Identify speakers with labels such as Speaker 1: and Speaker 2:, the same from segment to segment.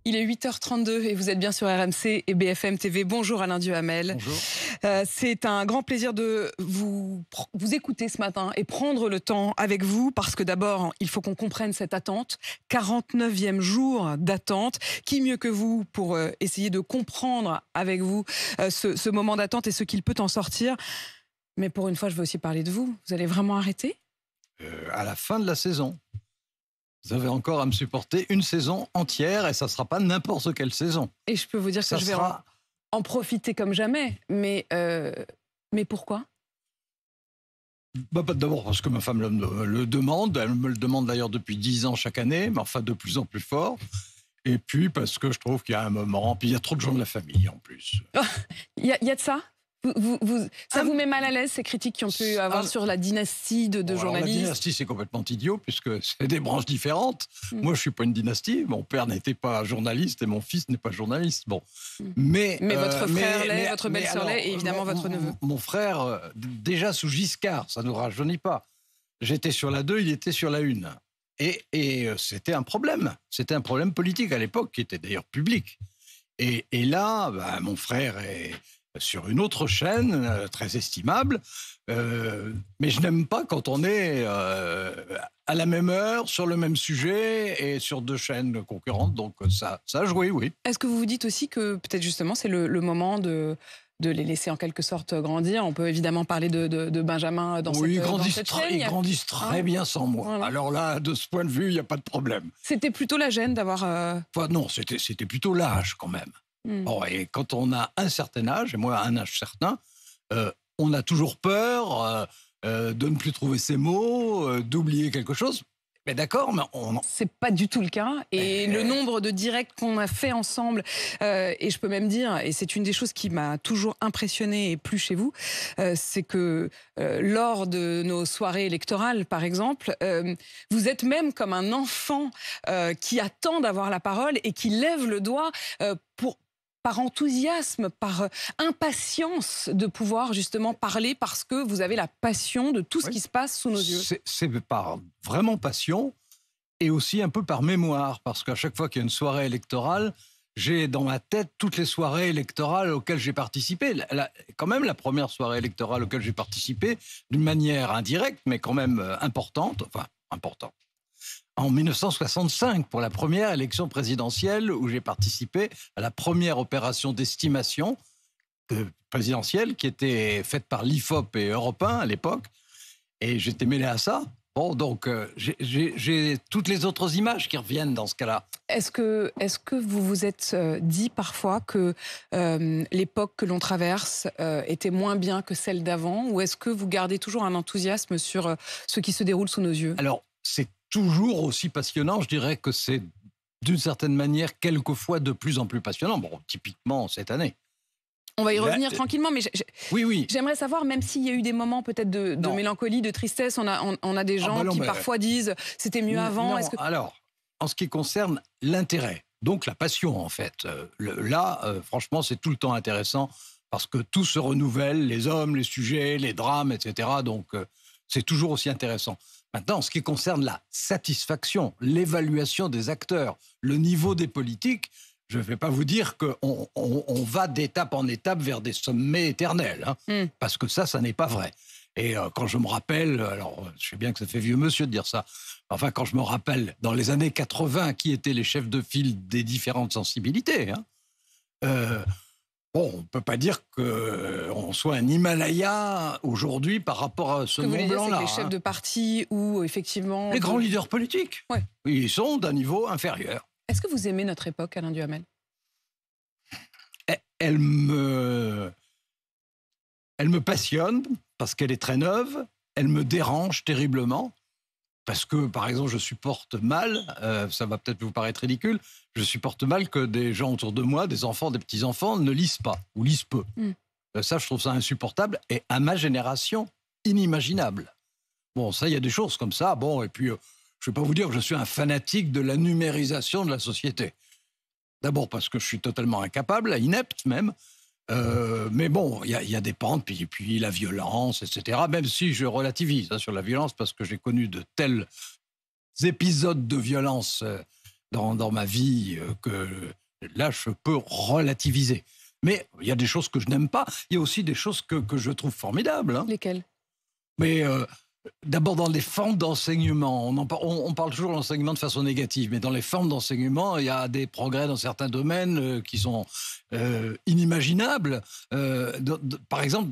Speaker 1: Il est 8h32 et vous êtes bien sur RMC et BFM TV. Bonjour Alain Duhamel.
Speaker 2: Bonjour.
Speaker 1: C'est un grand plaisir de vous écouter ce matin et prendre le temps avec vous parce que d'abord, il faut qu'on comprenne cette attente. 49e jour d'attente. Qui mieux que vous pour essayer de comprendre avec vous ce moment d'attente et ce qu'il peut en sortir. Mais pour une fois, je veux aussi parler de vous. Vous allez vraiment arrêter ?
Speaker 2: À la fin de la saison. Vous avez encore à me supporter une saison entière et ça ne sera pas n'importe quelle saison.
Speaker 1: Et je peux vous dire que je vais en profiter comme jamais. Mais pourquoi ?
Speaker 2: D'abord parce que ma femme le demande. Elle me le demande d'ailleurs depuis 10 ans chaque année, mais enfin de plus en plus fort. Et puis parce que je trouve qu'il y a un moment, puis il y a trop de gens de la famille en plus.
Speaker 1: Il y a de ça ? Ça vous met mal à l'aise, ces critiques qui ont pu avoir sur la dynastie de journalistes ?
Speaker 2: La dynastie, c'est complètement idiot, puisque c'est des branches différentes. Moi, je ne suis pas une dynastie. Mon père n'était pas journaliste et mon fils n'est pas journaliste. Bon.
Speaker 1: Mais votre frère l'est, votre belle-sœur l'est, et évidemment votre neveu.
Speaker 2: Mon frère, déjà sous Giscard, ça ne nous rajeunit pas. J'étais sur la 2, il était sur la 1. Et c'était un problème. C'était un problème politique à l'époque, qui était d'ailleurs public. Et là, mon frère est sur une autre chaîne, très estimable. Mais je n'aime pas quand on est à la même heure, sur le même sujet, et sur 2 chaînes concurrentes. Donc ça a joué, oui.
Speaker 1: Est-ce que vous vous dites aussi que peut-être justement c'est le moment de les laisser en quelque sorte grandir ? On peut évidemment parler de Benjamin dans cette chaîne.
Speaker 2: Ils grandissent très bien sans moi. Voilà. Alors là, de ce point de vue, il n'y a pas de problème.
Speaker 1: C'était plutôt la gêne d'avoir...
Speaker 2: Enfin, non, c'était plutôt l'âge quand même. Bon, et quand on a un certain âge, et moi un âge certain, on a toujours peur de ne plus trouver ses mots, d'oublier quelque chose. Mais d'accord, mais
Speaker 1: C'est pas du tout le cas. Et le nombre de directs qu'on a fait ensemble, et je peux même dire, et c'est une des choses qui m'a toujours impressionné et plu chez vous, c'est que lors de nos soirées électorales, par exemple, vous êtes même comme un enfant qui attend d'avoir la parole et qui lève le doigt par enthousiasme, par impatience de pouvoir justement parler parce que vous avez la passion de tout ce qui se passe sous nos yeux.
Speaker 2: C'est par vraiment passion et aussi un peu par mémoire, parce qu'à chaque fois qu'il y a une soirée électorale, j'ai dans ma tête toutes les soirées électorales auxquelles j'ai participé. Quand même la première soirée électorale auquel j'ai participé, d'une manière indirecte, mais quand même importante, en 1965, pour la première élection présidentielle, où j'ai participé à la première opération d'estimation présidentielle qui était faite par l'IFOP et Europe 1 à l'époque, et j'étais mêlé à ça. Bon, donc j'ai toutes les autres images qui reviennent dans ce cas-là.
Speaker 1: Est-ce que vous vous êtes dit parfois que l'époque que l'on traverse était moins bien que celle d'avant, ou est-ce que vous gardez toujours un enthousiasme sur ce qui se déroule sous nos yeux ?
Speaker 2: Alors, c'est toujours aussi passionnant. Je dirais que c'est d'une certaine manière quelquefois de plus en plus passionnant. Bon, typiquement cette année.
Speaker 1: On va y revenir tranquillement, mais
Speaker 2: oui.
Speaker 1: J'aimerais savoir, même s'il y a eu des moments peut-être de mélancolie, de tristesse, on a des gens qui parfois disent c'était mieux avant.
Speaker 2: Alors, en ce qui concerne l'intérêt, donc la passion en fait, franchement c'est tout le temps intéressant parce que tout se renouvelle, les hommes, les sujets, les drames, etc. Donc c'est toujours aussi intéressant. Maintenant, en ce qui concerne la satisfaction, l'évaluation des acteurs, le niveau des politiques, je ne vais pas vous dire qu'on va d'étape en étape vers des sommets éternels, parce que ça n'est pas vrai. Et quand je me rappelle, alors je sais bien que ça fait vieux monsieur de dire ça, enfin quand je me rappelle dans les années 80 qui étaient les chefs de file des différentes sensibilités, bon, on ne peut pas dire qu'on soit un Himalaya aujourd'hui par rapport à ce Mont Blanc-là.
Speaker 1: Les chefs de parti ou effectivement...
Speaker 2: Les grands leaders politiques,
Speaker 1: ouais.
Speaker 2: Ils sont d'un niveau inférieur.
Speaker 1: Est-ce que vous aimez notre époque, Alain Duhamel ?
Speaker 2: Elle me passionne parce qu'elle est très neuve. Elle me dérange terriblement parce que, par exemple, je supporte mal, ça va peut-être vous paraître ridicule, je supporte mal que des gens autour de moi, des enfants, des petits-enfants, ne lisent pas ou lisent peu. Ça, je trouve ça insupportable et à ma génération, inimaginable. Bon, ça, il y a des choses comme ça. Bon, et puis... je ne vais pas vous dire que je suis un fanatique de la numérisation de la société. D'abord parce que je suis totalement incapable, inepte même. Mais bon, il y a des pentes, puis la violence, etc. Même si je relativise sur la violence, parce que j'ai connu de tels épisodes de violence dans ma vie que là, je peux relativiser. Mais il y a des choses que je n'aime pas. Il y a aussi des choses que je trouve formidables. Hein.
Speaker 1: Lesquelles?
Speaker 2: Mais d'abord, dans les formes d'enseignement, on parle toujours de l'enseignement de façon négative, mais dans les formes d'enseignement, il y a des progrès dans certains domaines qui sont inimaginables. Par exemple,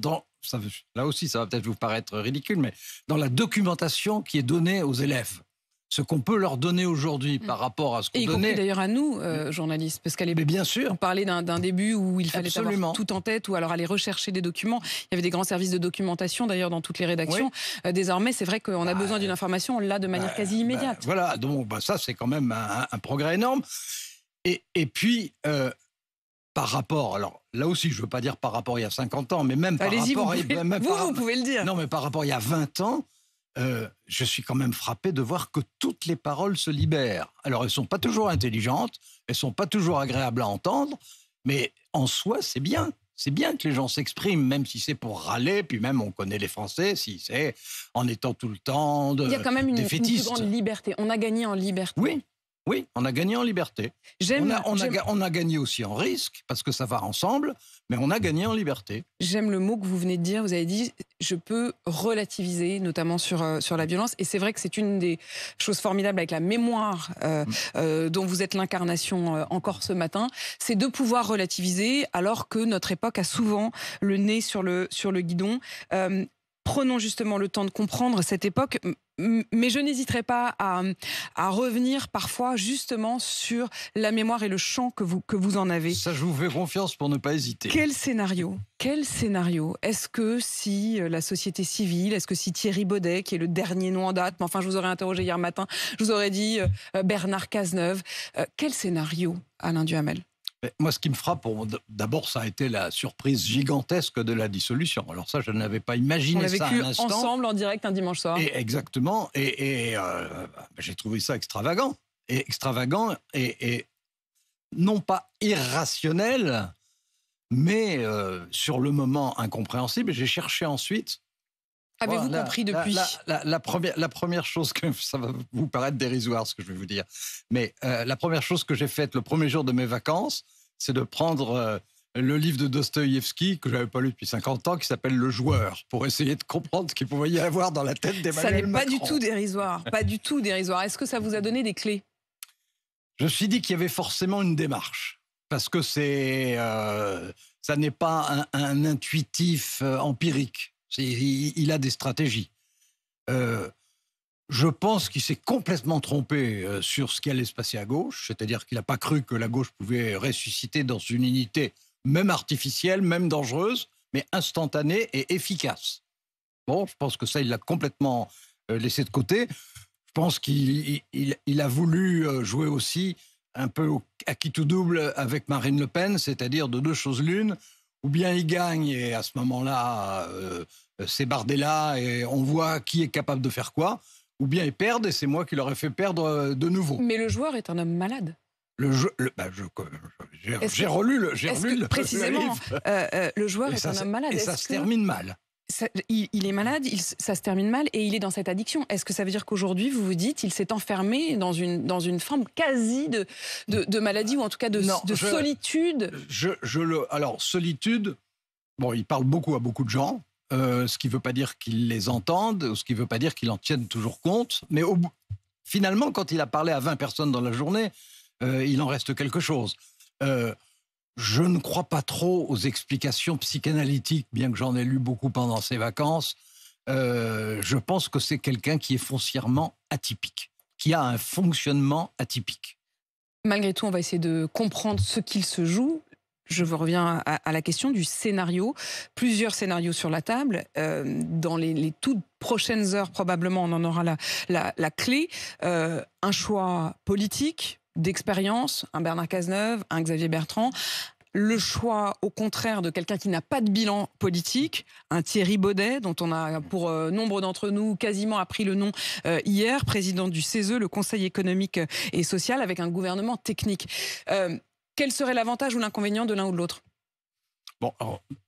Speaker 2: là aussi, ça va peut-être vous paraître ridicule, mais dans la documentation qui est donnée aux élèves. Ce qu'on peut leur donner aujourd'hui par rapport à ce qu'on donnait.
Speaker 1: Et y compris d'ailleurs à nous, journalistes, parce qu'à l'époque,
Speaker 2: bien sûr.
Speaker 1: On parlait d'un début où il fallait
Speaker 2: Absolument.
Speaker 1: avoir tout en tête, ou alors aller rechercher des documents. Il y avait des grands services de documentation d'ailleurs dans toutes les rédactions. Oui. Désormais, c'est vrai qu'on a besoin d'une information, on l'a de manière quasi immédiate.
Speaker 2: Voilà, donc ça c'est quand même un progrès énorme. Et puis, par rapport, alors là aussi je ne veux pas dire par rapport il y a 50 ans, mais même par rapport...
Speaker 1: Vous pouvez le dire.
Speaker 2: Non, mais par rapport il y a 20 ans, je suis quand même frappé de voir que toutes les paroles se libèrent. Alors, elles ne sont pas toujours intelligentes, elles ne sont pas toujours agréables à entendre, mais en soi, c'est bien. C'est bien que les gens s'expriment, même si c'est pour râler, puis même on connaît les Français, si c'est en étant tout le temps des fétistes.
Speaker 1: Il y a quand même une plus grande liberté. On a gagné en liberté.
Speaker 2: Oui, on a gagné en liberté. On a gagné aussi en risque, parce que ça va ensemble, mais on a gagné en liberté.
Speaker 1: J'aime le mot que vous venez de dire. Vous avez dit, je peux relativiser, notamment sur la violence. Et c'est vrai que c'est une des choses formidables avec la mémoire dont vous êtes l'incarnation encore ce matin. C'est de pouvoir relativiser, alors que notre époque a souvent le nez sur le guidon. Prenons justement le temps de comprendre cette époque, mais je n'hésiterai pas à revenir parfois justement sur la mémoire et le champ que vous en avez.
Speaker 2: Ça, je vous fais confiance pour ne pas hésiter.
Speaker 1: Quel scénario est-ce que si la société civile, est-ce que si Thierry Baudet, qui est le dernier nom en date, mais enfin je vous aurais interrogé hier matin, je vous aurais dit Bernard Cazeneuve, quel scénario, Alain Duhamel?
Speaker 2: Moi, ce qui me frappe, d'abord, ça a été la surprise gigantesque de la dissolution. Alors ça, je n'avais pas imaginé ça un instant. On l'a vécu
Speaker 1: ensemble en direct un dimanche soir.
Speaker 2: Exactement. Et j'ai trouvé ça extravagant. Et non pas irrationnel, mais sur le moment incompréhensible. Et j'ai cherché ensuite.
Speaker 1: Avez-vous compris depuis?
Speaker 2: La première chose que... Ça va vous paraître dérisoire, ce que je vais vous dire. Mais la première chose que j'ai faite le premier jour de mes vacances, c'est de prendre le livre de Dostoïevski, que je n'avais pas lu depuis 50 ans, qui s'appelle Le Joueur, pour essayer de comprendre ce qu'il pouvait y avoir dans la tête d'Emmanuel Macron.
Speaker 1: Ça n'est pas du tout dérisoire. Pas du tout dérisoire. Est-ce que ça vous a donné des clés?
Speaker 2: Je me suis dit qu'il y avait forcément une démarche. Parce que ça n'est pas un intuitif empirique. Il a des stratégies. Je pense qu'il s'est complètement trompé sur ce qui allait se passer à gauche, c'est-à-dire qu'il n'a pas cru que la gauche pouvait ressusciter dans une unité même artificielle, même dangereuse, mais instantanée et efficace. Bon, je pense que ça, il l'a complètement laissé de côté. Je pense qu'il a voulu jouer aussi un peu à qui tout double avec Marine Le Pen, c'est-à-dire de deux choses l'une, ou bien il gagne et à ce moment-là, c'est Bardella et on voit qui est capable de faire quoi, ou bien ils perdent et c'est moi qui leur ai fait perdre de nouveau.
Speaker 1: Mais le joueur est un homme malade.
Speaker 2: J'ai relu le
Speaker 1: précisément, le joueur est un homme malade.
Speaker 2: Et ça se termine mal.
Speaker 1: Il est malade, ça se termine mal et il est dans cette addiction. Est-ce que ça veut dire qu'aujourd'hui, vous vous dites, il s'est enfermé dans une forme quasi de maladie ou en tout cas de solitude?
Speaker 2: Alors, solitude, bon, il parle beaucoup à beaucoup de gens, ce qui ne veut pas dire qu'il les entende, ce qui ne veut pas dire qu'il en tienne toujours compte, mais finalement, quand il a parlé à 20 personnes dans la journée, il en reste quelque chose. Je ne crois pas trop aux explications psychanalytiques, bien que j'en ai lu beaucoup pendant ces vacances. Je pense que c'est quelqu'un qui est foncièrement atypique, qui a un fonctionnement atypique.
Speaker 1: Malgré tout, on va essayer de comprendre ce qu'il se joue. Je vous reviens à la question du scénario. Plusieurs scénarios sur la table. Dans les toutes prochaines heures, probablement, on en aura la clé. Un choix politique, d'expérience, un Bernard Cazeneuve, un Xavier Bertrand. Le choix, au contraire, de quelqu'un qui n'a pas de bilan politique, un Thierry Baudet, dont on a, pour nombre d'entre nous, quasiment appris le nom hier, président du CESE, le Conseil économique et social, avec un gouvernement technique. Quel serait l'avantage ou l'inconvénient de l'un ou de l'autre?
Speaker 2: Bon,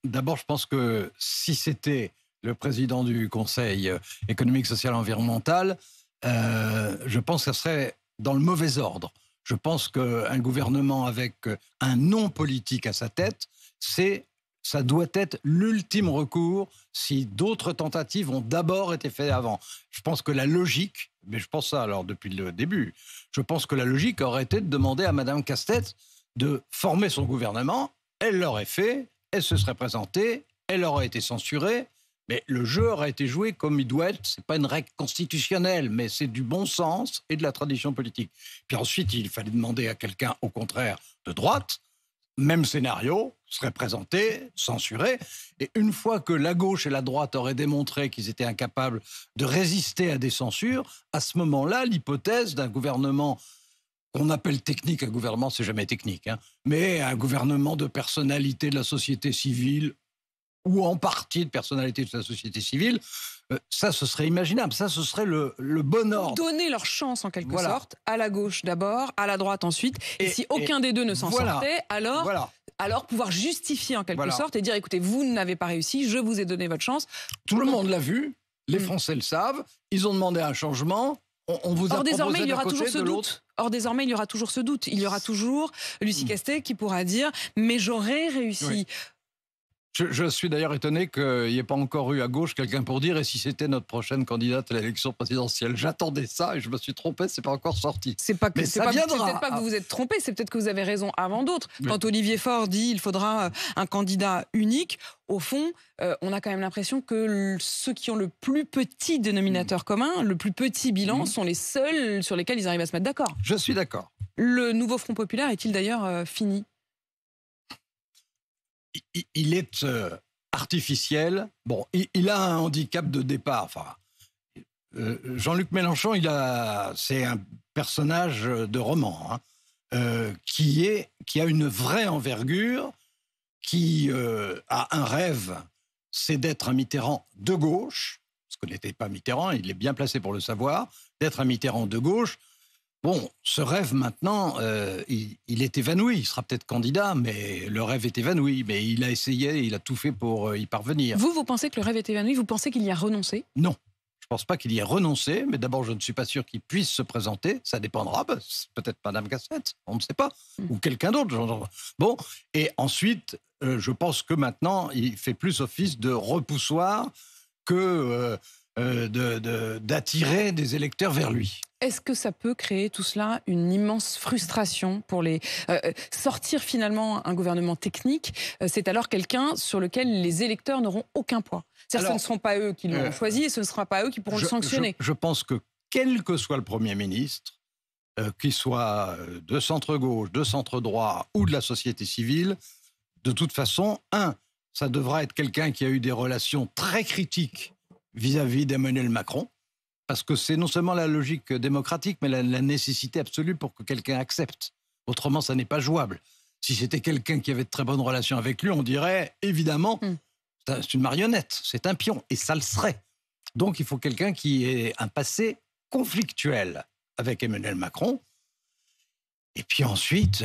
Speaker 2: d'abord, je pense que si c'était le président du Conseil économique, social et environnemental, je pense que ça serait dans le mauvais ordre. Je pense qu'un gouvernement avec un non politique à sa tête, ça doit être l'ultime recours si d'autres tentatives ont d'abord été faites avant. Je pense que la logique, mais je pense ça alors depuis le début, je pense que la logique aurait été de demander à Mme Castex de former son gouvernement. Elle l'aurait fait, elle se serait présentée, elle aurait été censurée, mais le jeu aurait été joué comme il doit être. Ce n'est pas une règle constitutionnelle, mais c'est du bon sens et de la tradition politique. Puis ensuite, il fallait demander à quelqu'un, au contraire, de droite. Même scénario, serait présenté, censuré. Et une fois que la gauche et la droite auraient démontré qu'ils étaient incapables de résister à des censures, à ce moment-là, l'hypothèse d'un gouvernement qu'on appelle technique, un gouvernement, c'est jamais technique, hein, mais un gouvernement de personnalité de la société civile, ou en partie de personnalité de la société civile, ça, ce serait imaginable. Ça, ce serait le bon ordre.
Speaker 1: Donner leur chance, en quelque sorte, à la gauche d'abord, à la droite ensuite. Et si aucun des deux ne s'en sortait, alors pouvoir justifier en quelque sorte et dire, écoutez, vous n'avez pas réussi, je vous ai donné votre chance.
Speaker 2: Tout le monde l'a vu, les Français le savent, ils ont demandé un changement. On vous a proposé
Speaker 1: désormais, il y aura
Speaker 2: d'un
Speaker 1: toujours
Speaker 2: côté,
Speaker 1: ce
Speaker 2: de
Speaker 1: doute.
Speaker 2: l'autre.
Speaker 1: Or, désormais, il y aura toujours ce doute. Il y aura toujours Lucie Castex qui pourra dire, mais j'aurais réussi.
Speaker 2: Oui. Je suis d'ailleurs étonné qu'il n'y ait pas encore eu à gauche quelqu'un pour dire « et si c'était notre prochaine candidate à l'élection présidentielle ?» J'attendais ça et je me suis trompé, c'est pas encore sorti.
Speaker 1: C'est pas que,
Speaker 2: mais ça viendra.
Speaker 1: C'est peut-être pas que vous vous êtes trompé, c'est peut-être que vous avez raison avant d'autres. Quand Olivier Faure dit il faudra un candidat unique, au fond, on a quand même l'impression que ceux qui ont le plus petit dénominateur commun, le plus petit bilan, sont les seuls sur lesquels ils arrivent à se mettre d'accord.
Speaker 2: Je suis d'accord.
Speaker 1: Le nouveau Front populaire est-il d'ailleurs fini ?
Speaker 2: Il est artificiel. Bon, il a un handicap de départ. Enfin, Jean-Luc Mélenchon, c'est un personnage de roman, hein, qui a une vraie envergure, qui a un rêve, c'est d'être un Mitterrand de gauche, parce qu'il n'était pas Mitterrand, il est bien placé pour le savoir, d'être un Mitterrand de gauche. Bon, ce rêve maintenant, il est évanoui. Il sera peut-être candidat, mais le rêve est évanoui. Mais il a essayé, il a tout fait pour y parvenir.
Speaker 1: Vous pensez que le rêve est évanoui ? Vous pensez qu'il y a renoncé ?
Speaker 2: Non, je ne pense pas qu'il y ait renoncé. Mais d'abord, je ne suis pas sûr qu'il puisse se présenter. Ça dépendra. Peut-être Mme Castex, on ne sait pas. Ou quelqu'un d'autre. Bon, et ensuite, je pense que maintenant, il fait plus office de repoussoir que d'attirer des électeurs vers lui.
Speaker 1: Est-ce que ça peut créer tout cela une immense frustration pour les sortir finalement un gouvernement technique? C'est alors quelqu'un sur lequel les électeurs n'auront aucun poids. C'est-à-dire que ce ne seront pas eux qui l'ont choisi et ce ne sera pas eux qui pourront le sanctionner.
Speaker 2: Je pense que quel que soit le Premier ministre, qu'il soit de centre-gauche, de centre-droit ou de la société civile, de toute façon, ça devra être quelqu'un qui a eu des relations très critiques vis-à-vis d'Emmanuel Macron, parce que c'est non seulement la logique démocratique, mais la nécessité absolue pour que quelqu'un accepte. Autrement, ça n'est pas jouable. Si c'était quelqu'un qui avait de très bonnes relations avec lui, on dirait, évidemment, c'est une marionnette, c'est un pion, et ça le serait. Donc, il faut quelqu'un qui ait un passé conflictuel avec Emmanuel Macron. Et puis ensuite,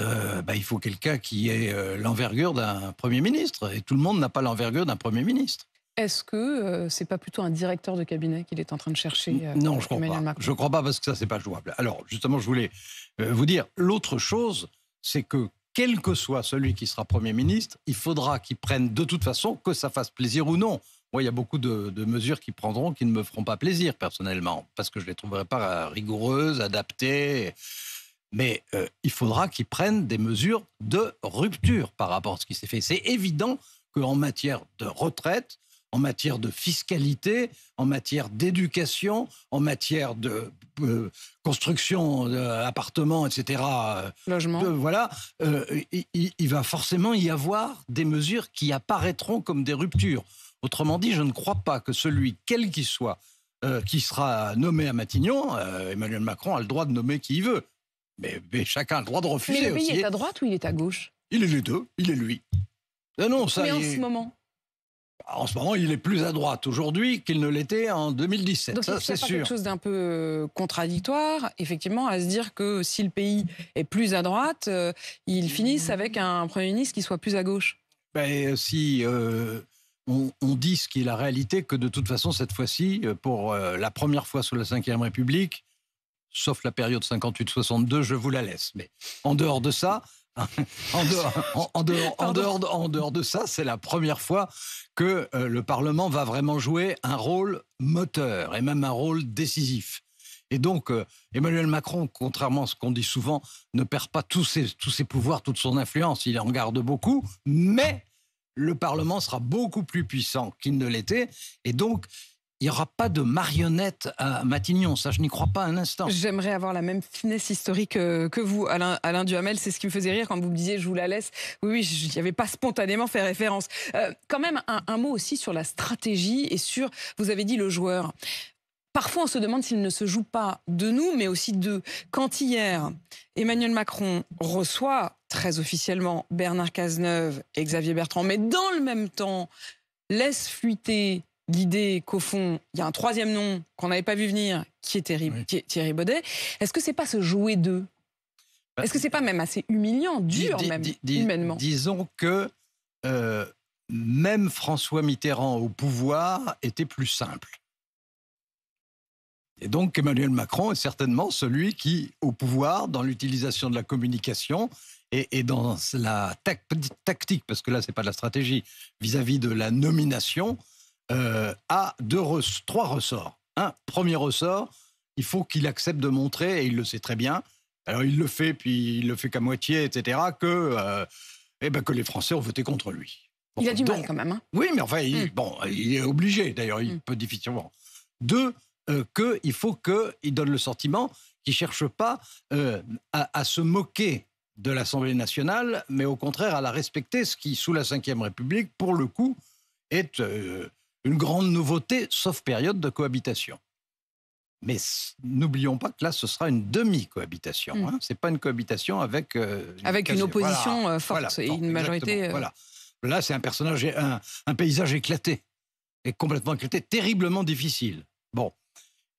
Speaker 2: il faut quelqu'un qui ait l'envergure d'un Premier ministre. Et tout le monde n'a pas l'envergure d'un Premier ministre.
Speaker 1: Est-ce que c'est pas plutôt un directeur de cabinet qu'il est en train de chercher
Speaker 2: Non, je ne crois pas. Je ne crois pas parce que ça, c'est pas jouable. Alors, justement, je voulais vous dire, l'autre chose, c'est que quel que soit celui qui sera Premier ministre, il faudra qu'il prenne de toute façon, que ça fasse plaisir ou non. Moi, il y a beaucoup de mesures qui prendront qui ne me feront pas plaisir, personnellement, parce que je ne les trouverai pas rigoureuses, adaptées. Mais il faudra qu'il prenne des mesures de rupture par rapport à ce qui s'est fait. C'est évident qu'en matière de retraite, en matière de fiscalité, en matière d'éducation, en matière de construction d'appartements, etc.
Speaker 1: Logement.
Speaker 2: Il va forcément y avoir des mesures qui apparaîtront comme des ruptures. Autrement dit, je ne crois pas que celui, quel qu'il soit, qui sera nommé à Matignon, Emmanuel Macron a le droit de nommer qui il veut. Mais chacun a le droit de refuser.
Speaker 1: Mais le pays
Speaker 2: aussi.
Speaker 1: est à droite ou il est à gauche?
Speaker 2: Il est les deux, il est lui. Non, ça,
Speaker 1: mais en ce moment?
Speaker 2: En ce moment, il est plus à droite aujourd'hui qu'il ne l'était en 2017.
Speaker 1: Donc,
Speaker 2: ça, c'est sûr.
Speaker 1: quelque chose d'un peu contradictoire, effectivement, à se dire que si le pays est plus à droite, ils finissent avec un Premier ministre qui soit plus à gauche.
Speaker 2: Si on dit ce qui est la réalité, que de toute façon, cette fois-ci, pour la première fois sous la Ve République, sauf la période 58-62, je vous la laisse. Mais en dehors de ça, en dehors de ça, c'est la première fois que le Parlement va vraiment jouer un rôle moteur et même un rôle décisif. Et donc, Emmanuel Macron, contrairement à ce qu'on dit souvent, ne perd pas tous ses pouvoirs, toute son influence. Il en garde beaucoup, mais le Parlement sera beaucoup plus puissant qu'il ne l'était. Et donc, il n'y aura pas de marionnette à Matignon. Ça, je n'y crois pas un instant.
Speaker 1: J'aimerais avoir la même finesse historique que vous, Alain Duhamel. C'est ce qui me faisait rire quand vous me disiez « je vous la laisse ». Oui, je n'y avais pas spontanément fait référence. Quand même, un mot aussi sur la stratégie et sur, vous avez dit, le joueur. Parfois, on se demande s'il ne se joue pas de nous, mais aussi d'eux. Quand hier, Emmanuel Macron reçoit très officiellement Bernard Cazeneuve et Xavier Bertrand, mais dans le même temps, laisse fuiter l'idée qu'au fond, il y a un troisième nom qu'on n'avait pas vu venir, qui est Thierry Baudet. Est-ce que c'est pas se jouer d'eux? Est-ce que c'est pas même assez humiliant, dur même, humainement?
Speaker 2: Disons que même François Mitterrand au pouvoir était plus simple. Et donc Emmanuel Macron est certainement celui qui, au pouvoir, dans l'utilisation de la communication et dans la tactique, parce que là, c'est pas de la stratégie, vis-à-vis de la nomination, a trois ressorts. Premier ressort, il faut qu'il accepte de montrer, et il le sait très bien, alors il le fait, puis il le fait qu'à moitié, etc., que les Français ont voté contre lui.
Speaker 1: Bon, il a du mal quand même.
Speaker 2: Oui, mais enfin, il est obligé, d'ailleurs, il peut difficilement. Deux, qu'il faut qu'il donne le sentiment qu'il ne cherche pas à se moquer de l'Assemblée nationale, mais au contraire à la respecter, ce qui, sous la Ve République, pour le coup, est une grande nouveauté, sauf période de cohabitation. Mais n'oublions pas que là, ce sera une demi-cohabitation. Ce n'est pas une cohabitation avec
Speaker 1: une opposition forte et une majorité...
Speaker 2: Voilà. Là, c'est un personnage, un paysage éclaté, et complètement éclaté, terriblement difficile. Bon.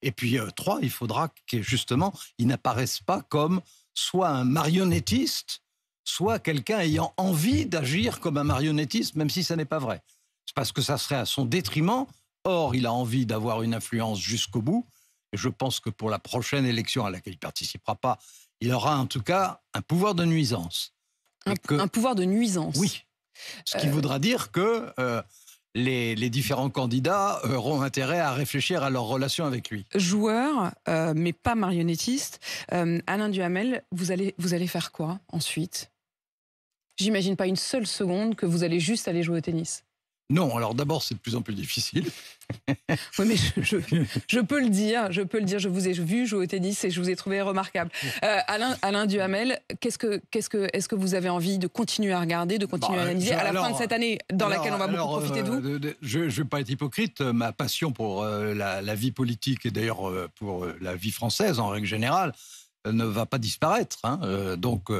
Speaker 2: Et puis, trois, il faudra que, justement, il n'apparaisse pas comme soit un marionnettiste, soit quelqu'un ayant envie d'agir comme un marionnettiste, même si ça n'est pas vrai. C'est parce que ça serait à son détriment. Or, il a envie d'avoir une influence jusqu'au bout. Et je pense que pour la prochaine élection à laquelle il ne participera pas, il aura en tout cas un pouvoir de nuisance.
Speaker 1: Un pouvoir de nuisance?
Speaker 2: Oui. Ce qui voudra dire que... les différents candidats auront intérêt à réfléchir à leur relation avec lui.
Speaker 1: Joueur, mais pas marionnettiste. Alain Duhamel, vous allez faire quoi ensuite? J'imagine pas une seule seconde que vous allez juste aller jouer au tennis.
Speaker 2: Non, alors d'abord, c'est de plus en plus difficile.
Speaker 1: Oui, mais je peux le dire, je vous ai vu jouer au tennis et je vous ai trouvé remarquable. Alain Duhamel, est-ce que vous avez envie de continuer à regarder, de continuer à analyser à la fin de cette année dans laquelle on va beaucoup profiter de vous?
Speaker 2: Je ne vais pas être hypocrite, ma passion pour la vie politique et d'ailleurs pour la vie française en règle générale ne va pas disparaître. Donc...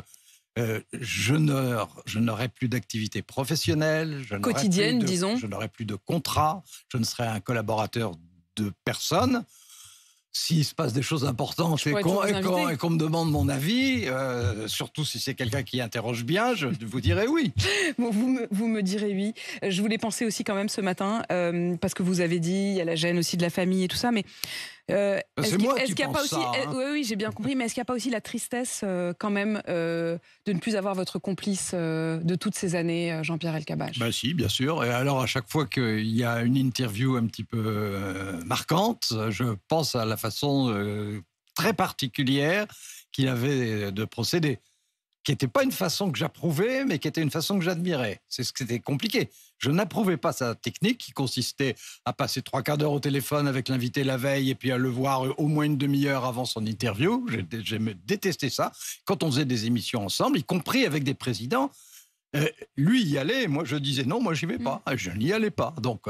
Speaker 2: je n'aurai plus d'activité professionnelle,
Speaker 1: quotidienne, disons.
Speaker 2: Je n'aurai plus de contrat, je ne serai un collaborateur de personne. S'il se passe des choses importantes et qu'on me demande mon avis, surtout si c'est quelqu'un qui interroge bien, je vous dirai oui.
Speaker 1: Bon, vous me direz oui. Je voulais penser aussi quand même ce matin, parce que vous avez dit, il y a la gêne aussi de la famille et tout ça, mais...
Speaker 2: c'est moi qui pense ça.
Speaker 1: Oui, j'ai bien compris, mais est-ce qu'il n'y a pas aussi la tristesse quand même de ne plus avoir votre complice de toutes ces années, Jean-Pierre Elkabbach?
Speaker 2: Si, bien sûr. Et alors, à chaque fois qu'il y a une interview un petit peu marquante, je pense à la façon très particulière qu'il avait de procéder, qui n'était pas une façon que j'approuvais, mais qui était une façon que j'admirais. C'est ce qui était compliqué. Je n'approuvais pas sa technique qui consistait à passer 3/4 d'heure au téléphone avec l'invité la veille et puis à le voir au moins une demi-heure avant son interview. J'ai détesté ça. Quand on faisait des émissions ensemble, y compris avec des présidents, lui y allait, moi je disais non, moi j'y vais pas. Je n'y allais pas. Donc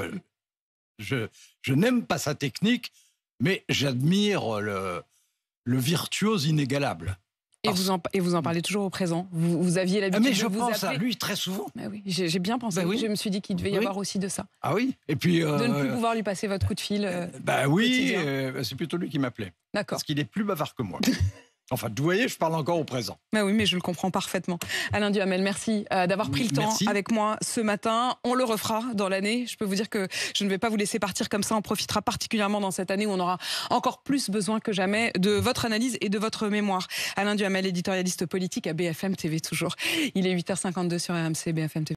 Speaker 2: je n'aime pas sa technique, mais j'admire le virtuose inégalable.
Speaker 1: Et vous en parlez toujours au présent. Vous aviez l'habitude
Speaker 2: mais
Speaker 1: de
Speaker 2: je
Speaker 1: vous
Speaker 2: pense
Speaker 1: appeler.
Speaker 2: à lui très souvent.
Speaker 1: Oui, j'ai bien pensé.
Speaker 2: Oui.
Speaker 1: Je me suis dit qu'il devait y avoir aussi de ça.
Speaker 2: Ah oui. Et puis
Speaker 1: de ne plus pouvoir lui passer votre coup de fil.
Speaker 2: Oui, c'est plutôt lui qui m'appelait.
Speaker 1: D'accord.
Speaker 2: Parce qu'il est plus bavard que moi. Enfin, vous voyez, je parle encore au présent.
Speaker 1: Bah oui, mais je le comprends parfaitement. Alain Duhamel, merci d'avoir pris le temps avec moi ce matin. On le refera dans l'année. Je peux vous dire que je ne vais pas vous laisser partir comme ça. On profitera particulièrement dans cette année où on aura encore plus besoin que jamais de votre analyse et de votre mémoire. Alain Duhamel, éditorialiste politique à BFM TV toujours. Il est 8h52 sur RMC BFM TV.